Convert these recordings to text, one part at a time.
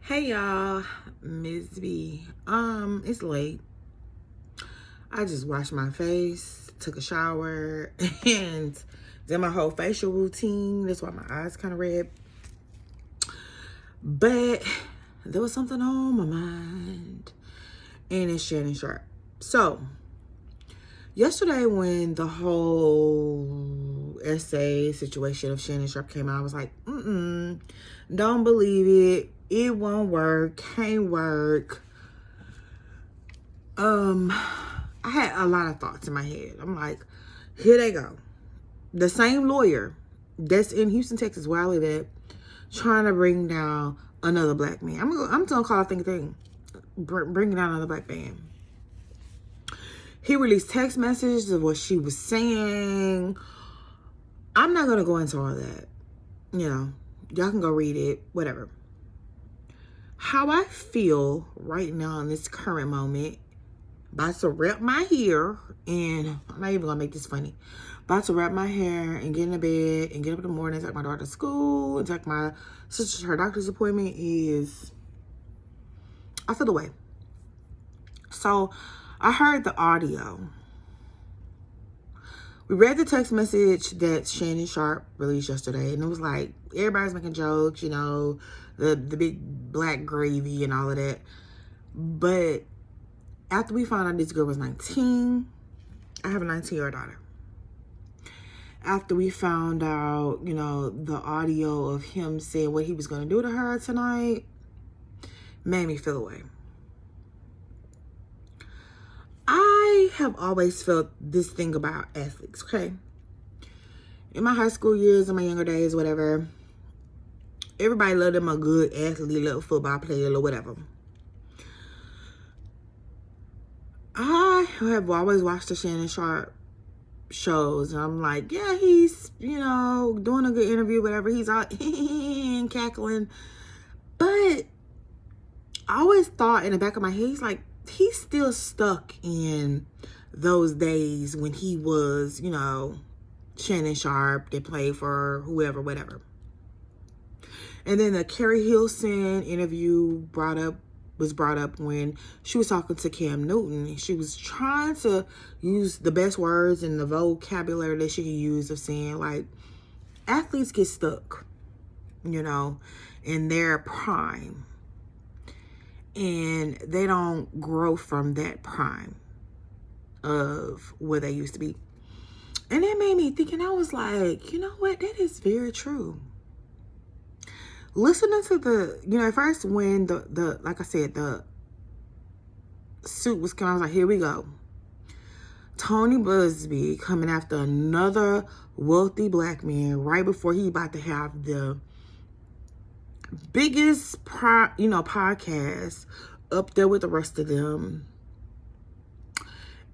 Hey y'all, Miss B. It's late. I just washed my face, took a shower, and did my whole facial routine. That's why my eyes kind of red. But there was something on my mind, and it's Shannon Sharpe. So, yesterday when the whole essay situation of Shannon Sharpe came out, I was like, don't believe it. It won't work. Can't work. I had a lot of thoughts in my head. I'm like, here they go. The same lawyer that's in Houston, Texas, where I live at, trying to bring down another black man. I'm gonna call it thing. Bringing down another black man. He released text messages of what she was saying. I'm not gonna go into all that. Y'all can go read it, whatever. How I feel right now in this current moment, about to wrap my hair, and I'm not even gonna make this funny. About to wrap my hair and get in the bed and get up in the morning, take my daughter to school, and take my sister to her doctor's appointment is, I feel the way. So I heard the audio. We read the text message that Shannon Sharpe released yesterday, and it was like, everybody's making jokes, the big black gravy and all of that. But after we found out this girl was 19, I have a 19-year-old daughter. After we found out, the audio of him saying what he was going to do to her tonight, made me feel away. I have always felt this thing about athletes, okay? In my high school years, in my younger days, whatever, everybody loved them a good athlete, little football player or whatever. I have always watched the Shannon Sharpe shows, and I'm like, yeah, he's, doing a good interview, whatever. He's out and cackling. But I always thought in the back of my head, he's still stuck in those days when he was, Shannon Sharpe that played for whoever, whatever. And then the Carrie Hilson interview was brought up when she was talking to Cam Newton. She was trying to use the best words and the vocabulary that she could use of saying, like, athletes get stuck, in their prime. And they don't grow from that prime of where they used to be. And it made me think, and I was like, you know what? That is very true. Listening to at first when the like I said, the suit was coming, I was like, here we go. Tony Buzbee coming after another wealthy black man right before he about to have the biggest podcast up there with the rest of them.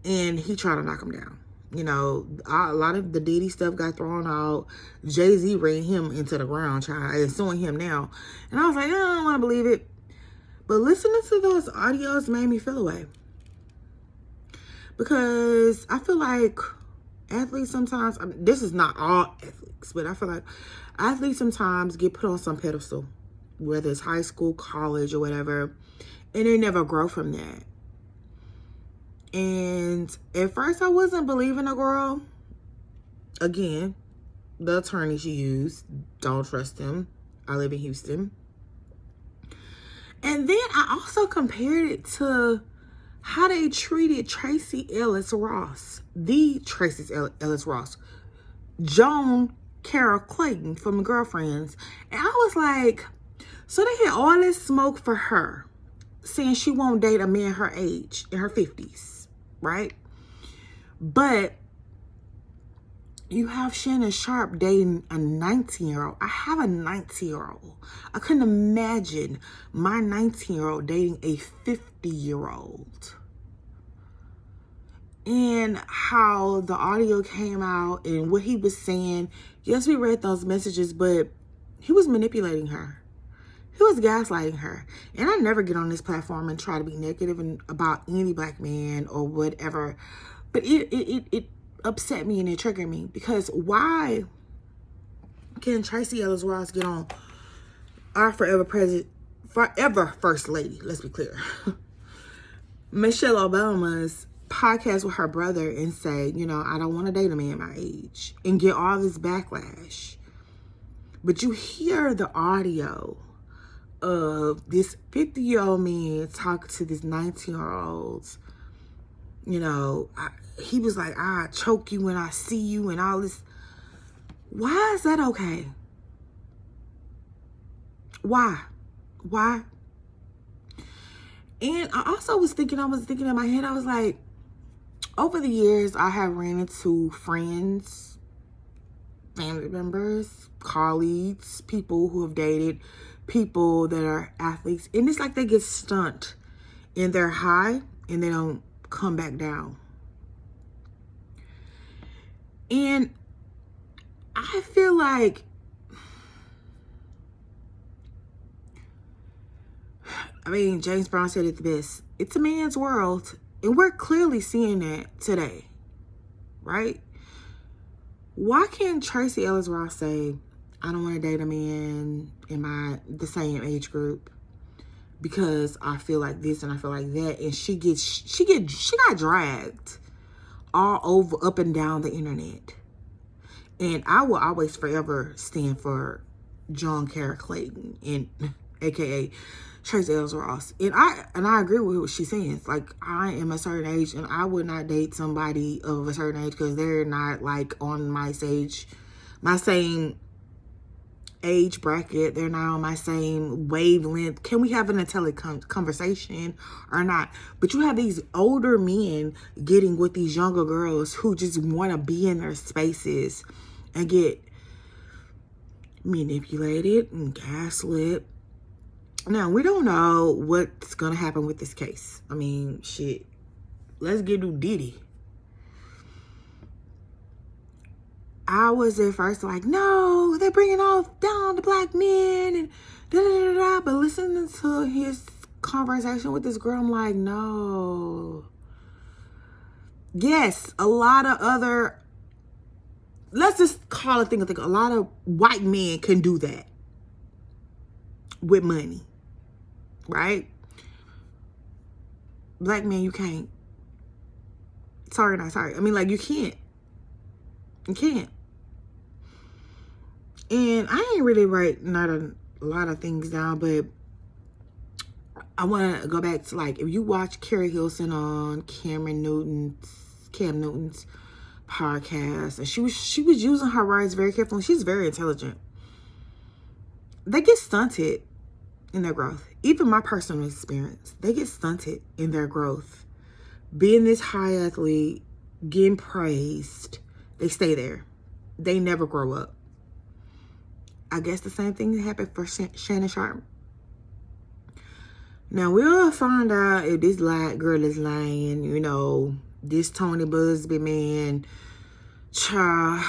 And he tried to knock him down. A lot of the Diddy stuff got thrown out. Jay-Z ran him into the ground, child, and suing him now. And I was like, I don't want to believe it. But listening to those audios made me feel away. Because I feel like athletes sometimes, this is not all athletes, but I feel like athletes sometimes get put on some pedestal, whether it's high school, college, or whatever, and they never grow from that. And at first I wasn't believing the girl. Again, the attorney she used, don't trust him. I live in Houston. And then I also compared it to how they treated Tracee Ellis Ross. The Tracee Ellis Ross. Joan Carol Clayton from the Girlfriends. And I was like, so they had all this smoke for her, saying she won't date a man her age, in her 50s. Right? But you have Shannon Sharpe dating a 19-year-old. I have a 19-year-old. I couldn't imagine my 19-year-old dating a 50-year-old. And how the audio came out and what he was saying. Yes, we read those messages, but he was manipulating her. He was gaslighting her. And I never get on this platform and try to be negative about any black man or whatever. But it upset me and it triggered me. Because why can Tracee Ellis Ross get on our forever forever first lady, let's be clear, Michelle Obama's podcast with her brother and say, you know, I don't want to date a man my age, and get all this backlash. But you hear the audio of this 50-year-old man talk to this 19-year-old. You know, he was like, I choke you when I see you and all this. Why is that okay? Why? And I also was thinking in my head, I was like, over the years, I have ran into friends, family members, colleagues, people who have dated people that are athletes. And it's like they get stunt in their high and they don't come back down. And I feel like James Brown said it the best. It's a man's world. And we're clearly seeing that today. Right? Why can't Tracee Ellis Ross say, I don't want to date a man in the same age group because I feel like this and I feel like that, and she got dragged all over, up and down the internet. And I will always forever stand for John Kara Clayton, and aka Tracee Ellis Ross. And I agree with what she's saying. It's like, I am a certain age and I would not date somebody of a certain age because they're not like on my same age bracket. They're not on my same wavelength. Can we have an intelligent conversation or not? But you have these older men getting with these younger girls who just want to be in their spaces and get manipulated and gaslit. Now, we don't know what's going to happen with this case. I mean, shit. Let's get to Diddy. I was at first like, no, they're bringing down the black men and da-da-da-da. But listening to his conversation with this girl, I'm like, no. Yes, a lot of other, let's just call it thing. A lot of white men can do that with money. Right? Black men, you can't. Sorry, not sorry. I mean, like, you can't. You can't. And I ain't really write not a lot of things down, but I want to go back to, like, if you watch Carrie Hilson on Cam Newton's podcast, and she was using her words very carefully. She's very intelligent. They get stunted in their growth. Even my personal experience, they get stunted in their growth. Being this high athlete, getting praised, they stay there. They never grow up. I guess the same thing happened for Shannon Sharpe. Now, we'll find out if this girl is lying. You know, this Tony Busby man, child,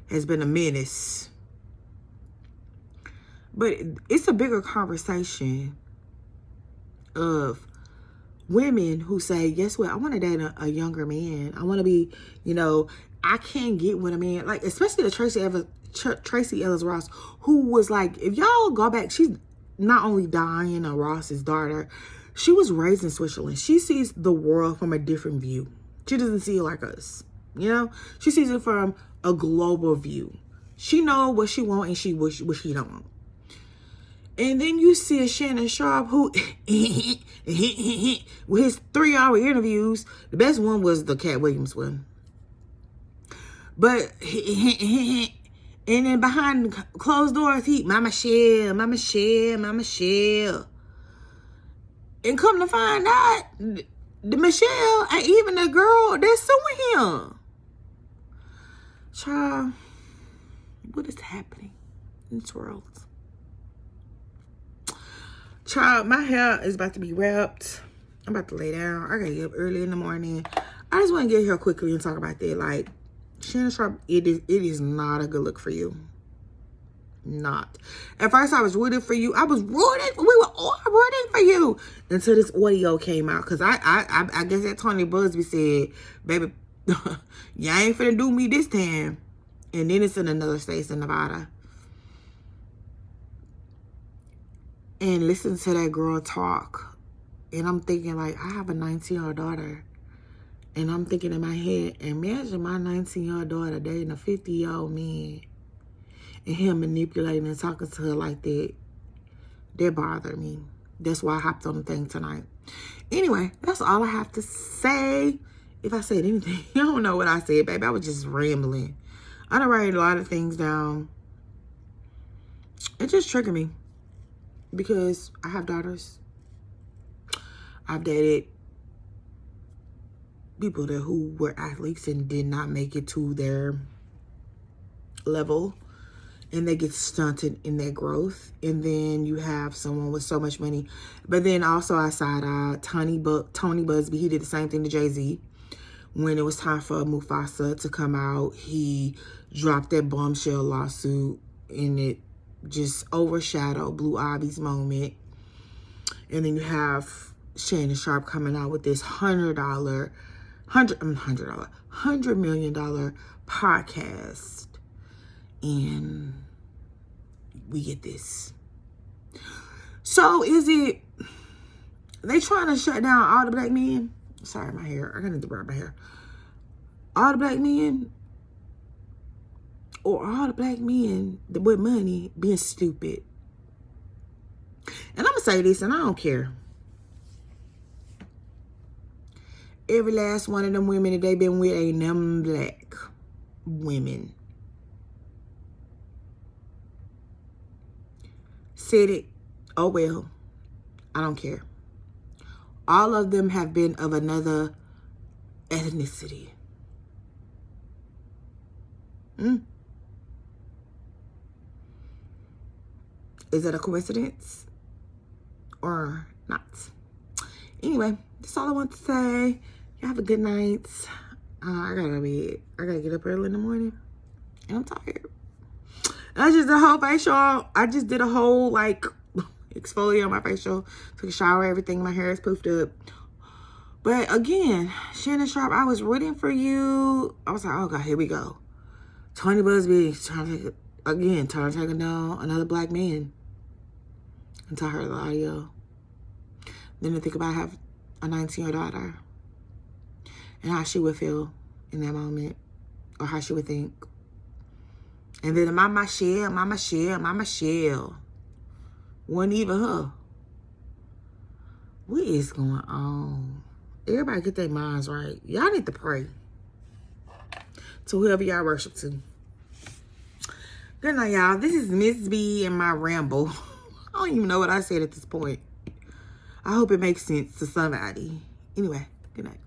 has been a menace. But it's a bigger conversation of women who say, guess what? I want to date a younger man. I want to be, you know, I can't get with a man. Like, especially the Tracee Ellis Ross, who was like, if y'all go back, she's not only Diana Ross's daughter, she was raised in Switzerland. She sees the world from a different view. She doesn't see it like us, you know? She sees it from a global view. She knows what she wants and what she don't want. And then you see a Shannon Sharpe who, with his 3-hour interviews, the best one was the Cat Williams one. But, and then behind closed doors, Mama Shell. And come to find out, the Michelle and even the girl, they're suing him. Child, what is happening in this world? Child, my hair is about to be wrapped. I'm about to lay down. I gotta get up early in the morning. I just want to get here quickly and talk about that. Like, Shannon Sharpe, it is not a good look for you. Not. At first, I was rooting for you. We were all rooting for you until this audio came out. Because I guess that Tony Busby said, baby, you ain't finna do me this time. And then it's in another state in Nevada. and listen to that girl talk. And I'm thinking, like, I have a 19-year-old daughter. And I'm thinking in my head, imagine my 19-year-old daughter dating a 50-year-old man. And him manipulating and talking to her like that. That bothered me. That's why I hopped on the thing tonight. Anyway, that's all I have to say. If I said anything, you don't know what I said, baby. I was just rambling. I done write a lot of things down. It just triggered me. Because I have daughters. I've dated people who were athletes and did not make it to their level. And they get stunted in their growth. And then you have someone with so much money. But then also I side Tony Busby. He did the same thing to Jay-Z. When it was time for Mufasa to come out, he dropped that bombshell lawsuit. And it just overshadowed Blue Ivy's moment. And then you have Shannon Sharpe coming out with this $100 million podcast. And we get this. So is it they trying to shut down all the black men? Sorry, my hair. I gotta brush my hair. All the black men, or all the black men with money being stupid? And I'm gonna say this, and I don't care. Every last one of them women that they been with ain't them black women. Said it. Oh well. I don't care. All of them have been of another ethnicity. Is that a coincidence or not? Anyway, that's all I want to say. You have a good night. I gotta get up early in the morning, and I'm tired. I just did a whole facial. I just did a whole like exfoliate on my facial. Took a shower, everything. My hair is poofed up. But again, Shannon Sharpe, I was rooting for you. I was like, oh God, here we go. Tony Busby trying to take down another black man. Until I heard the audio. Then to think about having a 19-year-old daughter. And how she would feel in that moment. Or how she would think. And then Mama Shell. Wasn't even her. What is going on? Everybody get their minds right. Y'all need to pray. To whoever y'all worship to. Good night, y'all. This is Miss B and my ramble. I don't even know what I said at this point. I hope it makes sense to somebody. Anyway, good night.